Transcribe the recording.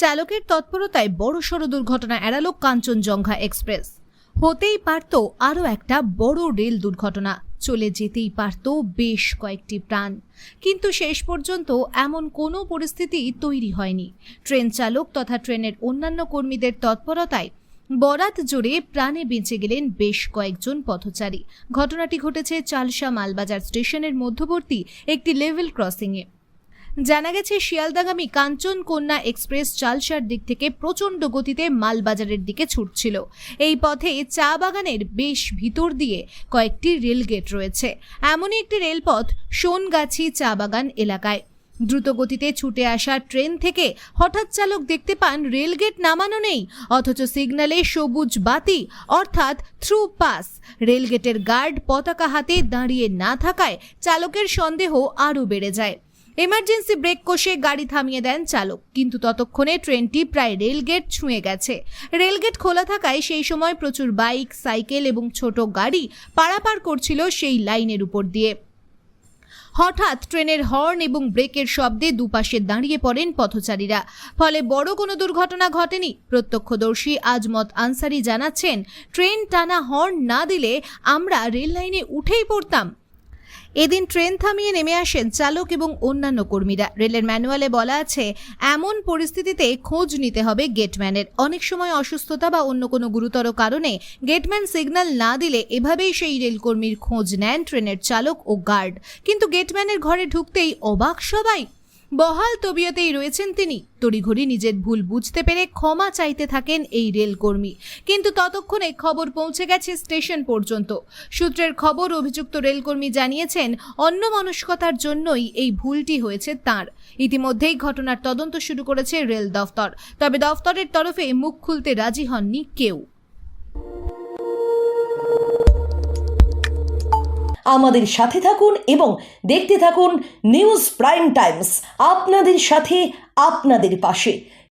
চালকের তৎপরতায় বড়সড় দুর্ঘটনা এড়ালো কাঞ্চনজঙ্ঘা এক্সপ্রেস। হতেই পারত আরও একটা বড় রেল দুর্ঘটনা, চলে যেতেই পারত বেশ কয়েকটি প্রাণ। কিন্তু শেষ পর্যন্ত এমন কোনো পরিস্থিতি তৈরি হয়নি। ট্রেন চালক তথা ট্রেনের অন্যান্য কর্মীদের তৎপরতায় বরাত জোরে প্রাণে বেঁচে গেলেন বেশ কয়েকজন পথচারী। ঘটনাটি ঘটেছে চালসা মালবাজার স্টেশনের মধ্যবর্তী একটি লেভেল ক্রসিংয়ে। জানা গেছে, শিয়ালদাগামী কাঞ্চনকন্যা এক্সপ্রেস চালসার দিক থেকে প্রচণ্ড গতিতে মালবাজারের দিকে ছুটছিল। এই পথে চা বাগানের বেশ ভিতর দিয়ে কয়েকটি রেলগেট রয়েছে। এমনই একটি রেলপথ সোনগাছি চা বাগান এলাকায়। দ্রুত গতিতে ছুটে আসা ট্রেন থেকে হঠাৎ চালক দেখতে পান রেলগেট নামানো নেই, অথচ সিগন্যালে সবুজ বাতি অর্থাৎ থ্রু পাস। রেলগেটের গার্ড পতাকা হাতে দাঁড়িয়ে না থাকায় চালকের সন্দেহ আরও বেড়ে যায়। এমার্জেন্সি ব্রেক কষে গাড়ি থামিয়ে দেন চালক, কিন্তু ততক্ষণে ট্রেনটি প্রায় রেলগেট ছুঁয়ে গেছে। রেলগেট খোলা থাকায় সেই সময় প্রচুর বাইক, সাইকেল এবং ছোট গাড়ি পারাপার করছিল সেই লাইনের উপর দিয়ে। হঠাৎ ট্রেনের হর্ন এবং ব্রেকের শব্দে দুপাশে দাঁড়িয়ে পড়েন পথচারীরা। ফলে বড় কোনো দুর্ঘটনা ঘটেনি। প্রত্যক্ষদর্শী আজমত আনসারি জানাচ্ছেন, ট্রেন টানা হর্ন না দিলে আমরা রেল লাইনে উঠেই পড়তাম। এদিন ট্রেন থামিয়ে নেমে আসেন চালক এবং অন্যান্য কর্মীরা। রেলের ম্যানুয়ালে বলা আছে, এমন পরিস্থিতিতে খোঁজ নিতে হবে গেটম্যানের। অনেক সময় অসুস্থতা বা অন্য কোনো গুরুতর কারণে গেটম্যান সিগন্যাল না দিলে এভাবেই সেই রেলকর্মীর খোঁজ নেন ট্রেনের চালক ও গার্ড। কিন্তু গেটম্যানের ঘরে ঢুকতেই অবাক সবাই। বহাল তবিয়তেই রয়েছেন তিনি। তড়িঘড়ি নিজের ভুল বুঝতে পেরে ক্ষমা চাইতে থাকেন এই রেলকর্মী। কিন্তু ততক্ষণে খবর পৌঁছে গেছে স্টেশন পর্যন্ত। সূত্রের খবর, অভিযুক্ত রেলকর্মী জানিয়েছেন, অন্যমনস্কতার জন্যই এই ভুলটি হয়েছে তাঁর। ইতিমধ্যেই ঘটনার তদন্ত শুরু করেছে রেল দফতর। তবে দফতরের তরফে মুখ খুলতে রাজি হননি কেউ। আমাদের সাথে থাকুন এবং দেখতে থাকুন নিউজ প্রাইম টাইমস, আপনাদের সাথে, আপনাদের পাশে।